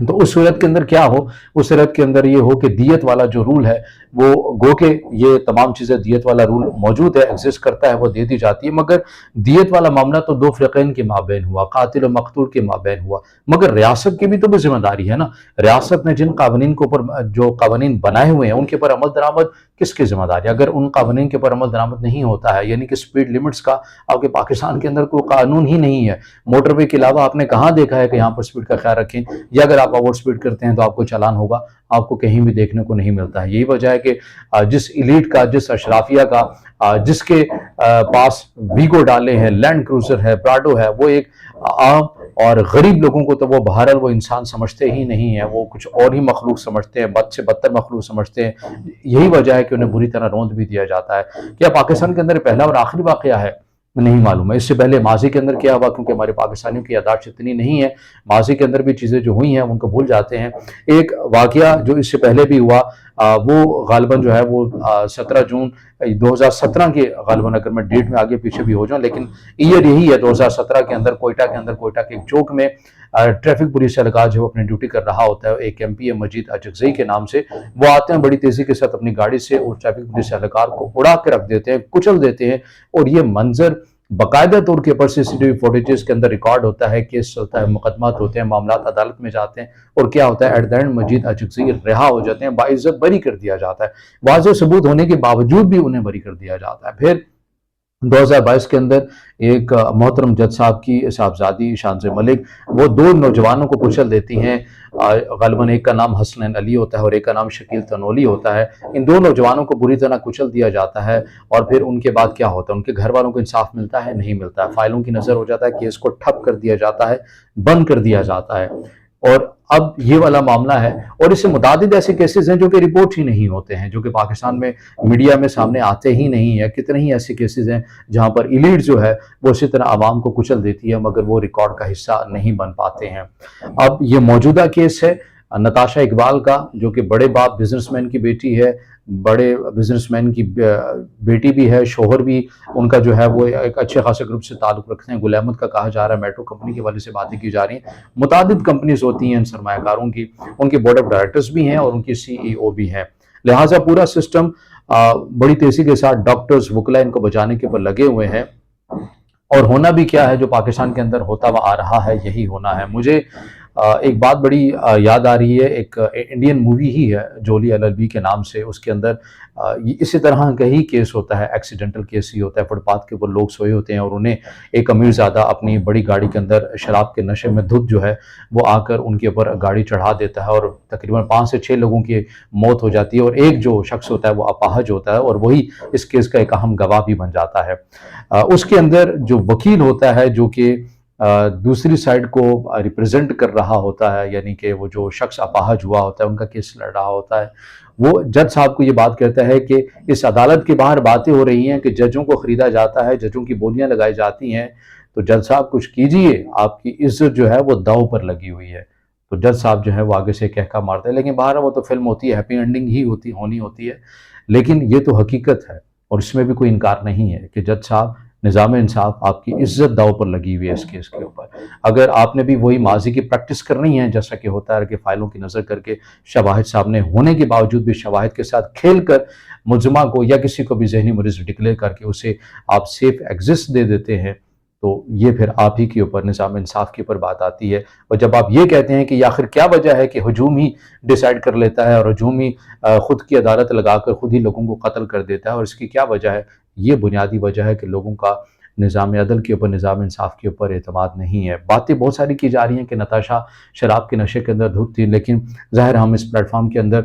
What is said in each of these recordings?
تو اس صورت کے اندر کیا ہو، اس صورت کے اندر یہ ہو کہ دیت والا جو رول ہے وہ گو کہ یہ تمام چیزیں دیت والا رول موجود ہے، ایگزسٹ کرتا ہے، وہ دے دی جاتی ہے، مگر دیت والا معاملہ تو دو فریقین کے مابین ہوا، قاتل و مقتول کے مابین ہوا، مگر ریاست کی بھی تو ذمہ داری ہے نا۔ ریاست نے جن قوانین کے اوپر جو قوانین بنائے ہوئے ہیں ان کے اوپر عمل درآمد کس کی ذمہ داری ہے؟ اگر ان قوانین کے اوپر عمل درآمد نہیں ہوتا ہے، یعنی کہ سپیڈ لیمٹس کا آپ کے پاکستان کے اندر کوئی قانون ہی نہیں ہے، موٹر وے کے علاوہ آپ نے کہاں دیکھا ہے کہ یہاں پر سپیڈ کا خیال رکھیں، یا اگر آپ اوور سپیڈ کرتے ہیں تو آپ کو چلان ہوگا، آپ کو کہیں بھی دیکھنے کو نہیں ملتا ہے۔ یہی وجہ ہے کہ جس ایلیٹ کا، جس اشرافیہ کا، جس کے پاس ویگو ڈالے ہیں، لینڈ کروزر ہے، پراڈو ہے، وہ ایک عام اور غریب لوگوں کو تو وہ بہرحال وہ انسان سمجھتے ہی نہیں ہیں، وہ کچھ اور ہی مخلوق سمجھتے ہیں، بد سے بدتر مخلوق سمجھتے ہیں۔ یہی وجہ ہے کہ انہیں بری طرح روند بھی دیا جاتا ہے۔ کیا پاکستان کے اندر پہلا اور آخری واقعہ ہے؟ نہیں معلوم ہے۔ اس سے پہلے ماضی کے اندر کیا ہوا، کیونکہ ہمارے پاکستانیوں کی یادداشت اتنی نہیں ہے، ماضی کے اندر بھی چیزیں جو ہوئی ہیں ان کو بھول جاتے ہیں۔ ایک واقعہ جو اس سے پہلے بھی ہوا وہ غالباً جو ہے وہ 17 جون 2017 کے، غالباً اگر میں ڈیٹ میں آگے پیچھے بھی ہو جاؤں لیکن ایئر یہی ہے 2017 کے اندر، کوئٹہ کے اندر، کوئٹہ کے ایک چوک میں ٹریفک پولیس اہلکار جو اپنی ڈیوٹی کر رہا ہوتا ہے، ایک ایم پی ہے مجید اجگزئی کے نام سے، وہ آتے ہیں بڑی تیزی کے ساتھ اپنی گاڑی سے اور ٹریفک پولیس اہلکار کو اڑا کے رکھ دیتے ہیں، کچل دیتے ہیں، اور یہ منظر باقاعدہ طور کے اوپر سی سی ٹی وی فوٹیجز کے اندر ریکارڈ ہوتا ہے، کیس چلتا ہے، مقدمات ہوتے ہیں، معاملات عدالت میں جاتے ہیں، اور کیا ہوتا ہے ایٹ دی اینڈ مجید اجگزئی رہا ہو جاتے ہیں، باعزت بری کر دیا جاتا ہے، واضح ثبوت ہونے کے باوجود بھی انہیں بری کر دیا جاتا ہے۔ پھر 2022 کے اندر ایک محترم جج صاحب کی صاحبزادی شانز ملک، وہ دو نوجوانوں کو کچل دیتی ہیں، غالباً ایک کا نام حسنین علی ہوتا ہے اور ایک کا نام شکیل تنولی ہوتا ہے۔ ان دو نوجوانوں کو بری طرح کچل دیا جاتا ہے، اور پھر ان کے بعد کیا ہوتا ہے، ان کے گھر والوں کو انصاف ملتا ہے؟ نہیں ملتا ہے، فائلوں کی نظر ہو جاتا ہے، کیس کو ٹھپ کر دیا جاتا ہے، بند کر دیا جاتا ہے۔ اور اب یہ والا معاملہ ہے، اور اس سے متعدد ایسے کیسز ہیں جو کہ رپورٹ ہی نہیں ہوتے ہیں، جو کہ پاکستان میں میڈیا میں سامنے آتے ہی نہیں ہیں۔ کتنے ہی ایسے کیسز ہیں جہاں پر ایلیٹ جو ہے وہ اسی طرح عوام کو کچل دیتی ہے، مگر وہ ریکارڈ کا حصہ نہیں بن پاتے ہیں۔ اب یہ موجودہ کیس ہے نتاشا اقبال کا، جو کہ بڑے باپ بزنس مین کی بیٹی ہے، بڑے بزنس مین کی بیٹی بھی ہے، شوہر بھی ان کا جو ہے وہ ایک اچھے خاصے گروپ سے تعلق رکھتے ہیں، گل احمد کا کہا جا رہا ہے، میٹرو کمپنی کے والے سے باتیں کی جا رہی ہیں۔ متعدد کمپنیز ہوتی ہیں ان سرمایہ کاروں کی، ان کے بورڈ آف ڈائریکٹرز بھی ہیں اور ان کی سی ای او بھی ہیں، لہٰذا پورا سسٹم بڑی تیزی کے ساتھ ڈاکٹرز وکلا ان کو بچانے کے اوپر لگے ہوئے ہیں، اور ہونا بھی کیا ہے جو پاکستان کے اندر ہوتا ہوا آ رہا ہے یہی ہونا ہے۔ مجھے ایک بات بڑی یاد آ رہی ہے، ایک انڈین مووی ہی ہے جولی ایل ایل بی کے نام سے، اس کے اندر اسی طرح کا ہی کیس ہوتا ہے، ایکسیڈنٹل کیس ہی ہوتا ہے، فٹ پاتھ کے اوپر لوگ سوئے ہوتے ہیں اور انہیں ایک امیر زادہ اپنی بڑی گاڑی کے اندر شراب کے نشے میں دھت جو ہے وہ آ کر ان کے اوپر گاڑی چڑھا دیتا ہے، اور تقریباً 5 سے 6 لوگوں کی موت ہو جاتی ہے، اور ایک جو شخص ہوتا ہے وہ اپاہج ہوتا ہے، اور وہی اس کیس کا ایک اہم گواہ بھی بن جاتا ہے۔ اس کے اندر جو وکیل ہوتا ہے جو کہ دوسری سائڈ کو ریپرزینٹ کر رہا ہوتا ہے، یعنی کہ وہ جو شخص اپاہج ہوا ہوتا ہے، ان کا کیس لڑ رہا ہوتا ہے، وہ جج صاحب کو یہ بات کہتا ہے کہ اس عدالت کے باہر باتیں ہو رہی ہیں کہ ججوں کو خریدا جاتا ہے، ججوں کی بولیاں لگائی جاتی ہیں، تو جج صاحب کچھ کیجئے، آپ کی عزت جو ہے وہ داؤ پر لگی ہوئی ہے۔ تو جج صاحب جو ہے وہ آگے سے کہکا مارتے ہیں، لیکن باہر وہ تو فلم ہوتی ہے، ہیپی اینڈنگ ہی ہونی ہوتی ہے، لیکن یہ تو حقیقت ہے، اور اس میں بھی کوئی انکار نہیں ہے کہ جج صاحب، نظام انصاف، آپ کی عزت داؤ پر لگی ہوئی ہے اس کیس کے اوپر۔ اگر آپ نے بھی وہی ماضی کی پریکٹس کرنی ہے، جیسا کہ ہوتا ہے کہ فائلوں کی نظر کر کے شواہد سامنے ہونے کے باوجود بھی شواہد کے ساتھ کھیل کر ملزمہ کو یا کسی کو بھی ذہنی مریض ڈکلیئر کر کے اسے آپ سیف ایگزسٹ دے دیتے ہیں، تو یہ پھر آپ ہی کے اوپر، نظام انصاف کے اوپر بات آتی ہے۔ اور جب آپ یہ کہتے ہیں کہ یہ آخر کیا وجہ ہے کہ ہجوم ہی ڈیسائیڈ کر لیتا ہے، اور ہجوم ہی خود کی عدالت لگا کر خود ہی لوگوں کو قتل کر دیتا ہے، اور اس کی کیا وجہ ہے؟ یہ بنیادی وجہ ہے کہ لوگوں کا نظام عدل کے اوپر، نظام انصاف کے اوپر اعتماد نہیں ہے۔ باتیں بہت ساری کی جا رہی ہیں کہ نتاشا شراب کے نشے کے اندر دھت تھی، لیکن ظاہر ہم اس پلیٹ فارم کے اندر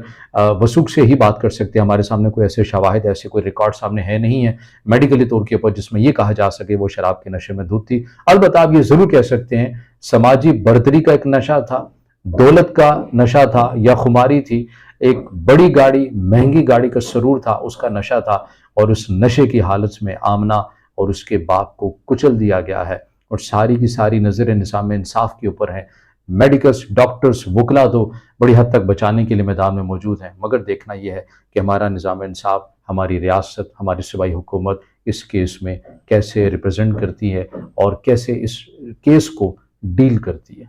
وثوق سے ہی بات کر سکتے ہیں، ہمارے سامنے کوئی ایسے شواہد، ایسے کوئی ریکارڈ سامنے ہے نہیں ہے میڈیکلی طور کے اوپر جس میں یہ کہا جا سکے وہ شراب کے نشے میں دھت تھی۔ البتہ آپ یہ ضرور کہہ سکتے ہیں سماجی برتری کا ایک نشہ تھا، دولت کا نشہ تھا، یا خماری تھی، ایک بڑی گاڑی، مہنگی گاڑی کا سرور تھا، اس کا نشہ تھا، اور اس نشے کی حالت میں آمنہ اور اس کے باپ کو کچل دیا گیا ہے، اور ساری کی ساری نظریں نظام انصاف کے اوپر ہیں۔ میڈیکلز، ڈاکٹرز، وکلا تو بڑی حد تک بچانے کے لیے میدان میں موجود ہیں، مگر دیکھنا یہ ہے کہ ہمارا نظام انصاف، ہماری ریاست، ہماری صوبائی حکومت اس کیس میں کیسے ریپرزینٹ کرتی ہے اور کیسے اس کیس کو ڈیل کرتی ہے۔